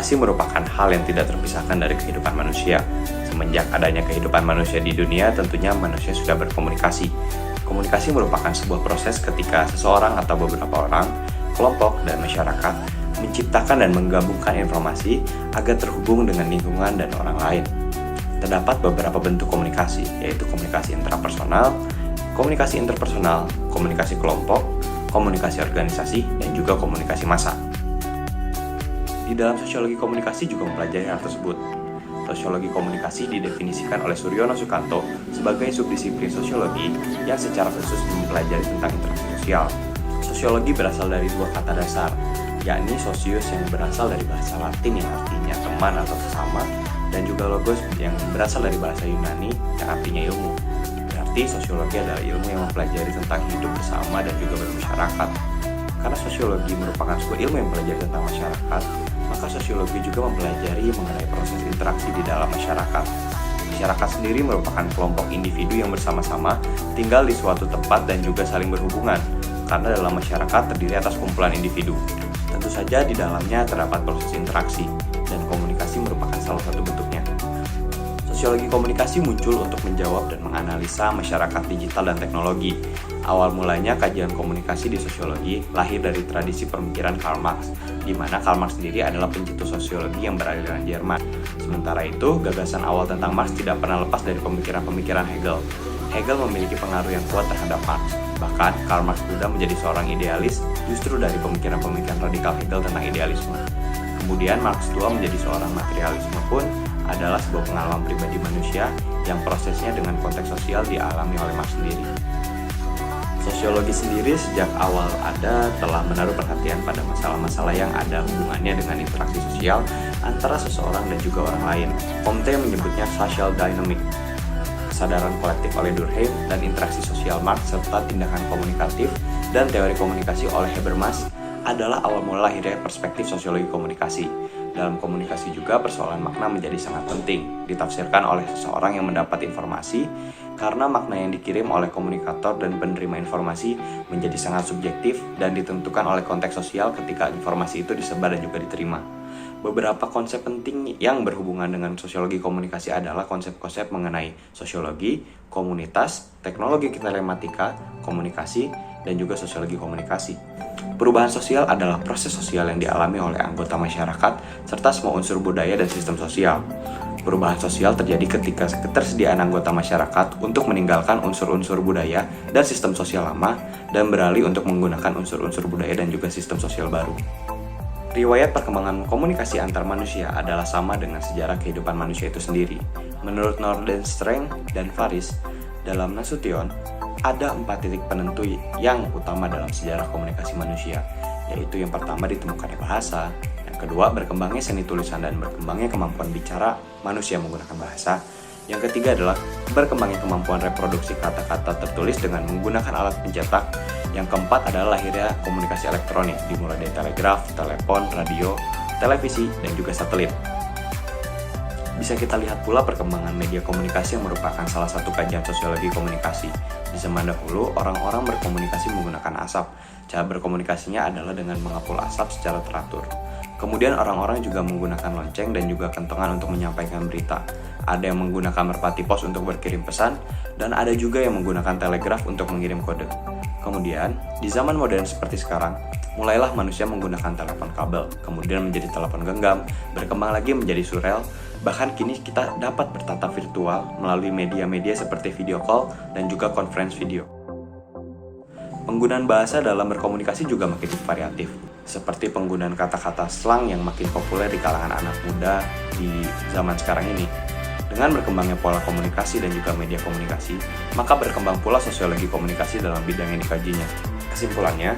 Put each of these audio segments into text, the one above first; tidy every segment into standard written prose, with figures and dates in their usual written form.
Komunikasi merupakan hal yang tidak terpisahkan dari kehidupan manusia. Semenjak adanya kehidupan manusia di dunia, tentunya manusia sudah berkomunikasi. Komunikasi merupakan sebuah proses ketika seseorang atau beberapa orang, kelompok, dan masyarakat menciptakan dan menggabungkan informasi agar terhubung dengan lingkungan dan orang lain. Terdapat beberapa bentuk komunikasi, yaitu komunikasi intrapersonal, komunikasi interpersonal, komunikasi kelompok, komunikasi organisasi, dan juga komunikasi massa. Di dalam sosiologi komunikasi juga mempelajari hal tersebut. Sosiologi komunikasi didefinisikan oleh Suryono Sukanto sebagai subdisiplin sosiologi yang secara khusus mempelajari tentang interaksi sosial. Sosiologi berasal dari dua kata dasar, yakni sosius yang berasal dari bahasa Latin yang artinya teman atau sesama, dan juga logos yang berasal dari bahasa Yunani yang artinya ilmu. Berarti sosiologi adalah ilmu yang mempelajari tentang hidup bersama dan juga bermasyarakat. Karena sosiologi merupakan sebuah ilmu yang mempelajari tentang masyarakat, maka sosiologi juga mempelajari mengenai proses interaksi di dalam masyarakat. Masyarakat sendiri merupakan kelompok individu yang bersama-sama tinggal di suatu tempat dan juga saling berhubungan, karena dalam masyarakat terdiri atas kumpulan individu. Tentu saja di dalamnya terdapat proses interaksi, dan komunikasi merupakan salah satu bentuknya. Sosiologi komunikasi muncul untuk menjawab dan menganalisa masyarakat digital dan teknologi. Awal mulanya kajian komunikasi di sosiologi lahir dari tradisi pemikiran Karl Marx, di mana Karl Marx sendiri adalah pencetus sosiologi yang beraliran Jerman. Sementara itu, gagasan awal tentang Marx tidak pernah lepas dari pemikiran-pemikiran Hegel. Hegel memiliki pengaruh yang kuat terhadap Marx. Bahkan, Karl Marx sudah menjadi seorang idealis justru dari pemikiran-pemikiran radikal Hegel tentang idealisme. Kemudian, Marx tua menjadi seorang materialisme pun adalah sebuah pengalaman pribadi manusia yang prosesnya dengan konteks sosial dialami oleh Marx sendiri. Sosiologi sendiri sejak awal ada telah menaruh perhatian pada masalah-masalah yang ada hubungannya dengan interaksi sosial antara seseorang dan juga orang lain. Comte menyebutnya social dynamic, kesadaran kolektif oleh Durkheim, dan interaksi sosial Marx serta tindakan komunikatif dan teori komunikasi oleh Habermas adalah awal mula lahirnya perspektif sosiologi komunikasi. Dalam komunikasi juga persoalan makna menjadi sangat penting, ditafsirkan oleh seseorang yang mendapat informasi, karena makna yang dikirim oleh komunikator dan penerima informasi menjadi sangat subjektif dan ditentukan oleh konteks sosial ketika informasi itu disebar dan juga diterima. Beberapa konsep penting yang berhubungan dengan sosiologi komunikasi adalah konsep-konsep mengenai sosiologi, komunitas, teknologi telematika, komunikasi, dan juga sosiologi komunikasi. Perubahan sosial adalah proses sosial yang dialami oleh anggota masyarakat serta semua unsur budaya dan sistem sosial. Perubahan sosial terjadi ketika ketersediaan anggota masyarakat untuk meninggalkan unsur-unsur budaya dan sistem sosial lama dan beralih untuk menggunakan unsur-unsur budaya dan juga sistem sosial baru. Riwayat perkembangan komunikasi antar manusia adalah sama dengan sejarah kehidupan manusia itu sendiri. Menurut Nordenstreng dan Faris, dalam Nasution, ada 4 titik penentu yang utama dalam sejarah komunikasi manusia, yaitu yang pertama ditemukannya bahasa, yang kedua berkembangnya seni tulisan dan berkembangnya kemampuan bicara manusia menggunakan bahasa, yang ketiga adalah berkembangnya kemampuan reproduksi kata-kata tertulis dengan menggunakan alat pencetak, yang keempat adalah lahirnya komunikasi elektronik dimulai dari telegraf, telepon, radio, televisi, dan juga satelit. Bisa kita lihat pula perkembangan media komunikasi yang merupakan salah satu kajian sosiologi komunikasi. Di zaman dahulu, orang-orang berkomunikasi menggunakan asap. Cara berkomunikasinya adalah dengan mengepul asap secara teratur. Kemudian orang-orang juga menggunakan lonceng dan juga kentongan untuk menyampaikan berita. Ada yang menggunakan merpati pos untuk berkirim pesan, dan ada juga yang menggunakan telegraf untuk mengirim kode. Kemudian, di zaman modern seperti sekarang, mulailah manusia menggunakan telepon kabel, kemudian menjadi telepon genggam, berkembang lagi menjadi surel, bahkan kini kita dapat bertatap virtual melalui media-media seperti video call dan juga conference video. Penggunaan bahasa dalam berkomunikasi juga makin variatif, seperti penggunaan kata-kata slang yang makin populer di kalangan anak muda di zaman sekarang ini. Dengan berkembangnya pola komunikasi dan juga media komunikasi, maka berkembang pula sosiologi komunikasi dalam bidang yang dikajinya. Kesimpulannya,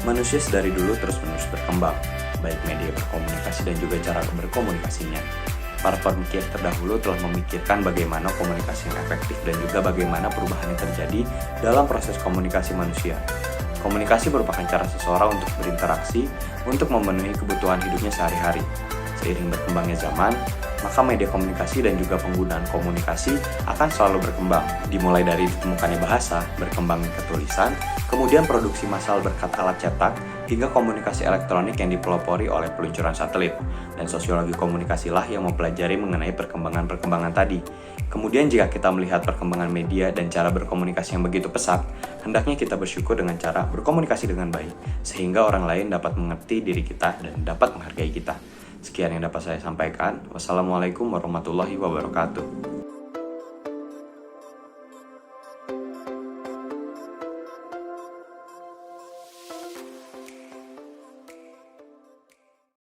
manusia sedari dulu terus-menerus berkembang, baik media berkomunikasi dan juga cara berkomunikasinya. Para pemikir terdahulu telah memikirkan bagaimana komunikasi yang efektif dan juga bagaimana perubahan yang terjadi dalam proses komunikasi manusia. Komunikasi merupakan cara seseorang untuk berinteraksi untuk memenuhi kebutuhan hidupnya sehari-hari. Seiring berkembangnya zaman, maka media komunikasi dan juga penggunaan komunikasi akan selalu berkembang, dimulai dari ditemukannya bahasa, berkembangnya ketulisan, kemudian produksi massal berkat alat cetak, hingga komunikasi elektronik yang dipelopori oleh peluncuran satelit. Dan sosiologi komunikasilah yang mempelajari mengenai perkembangan-perkembangan tadi. Kemudian jika kita melihat perkembangan media dan cara berkomunikasi yang begitu pesat, hendaknya kita bersyukur dengan cara berkomunikasi dengan baik, sehingga orang lain dapat mengerti diri kita dan dapat menghargai kita. Sekian yang dapat saya sampaikan. Wassalamualaikum warahmatullahi wabarakatuh.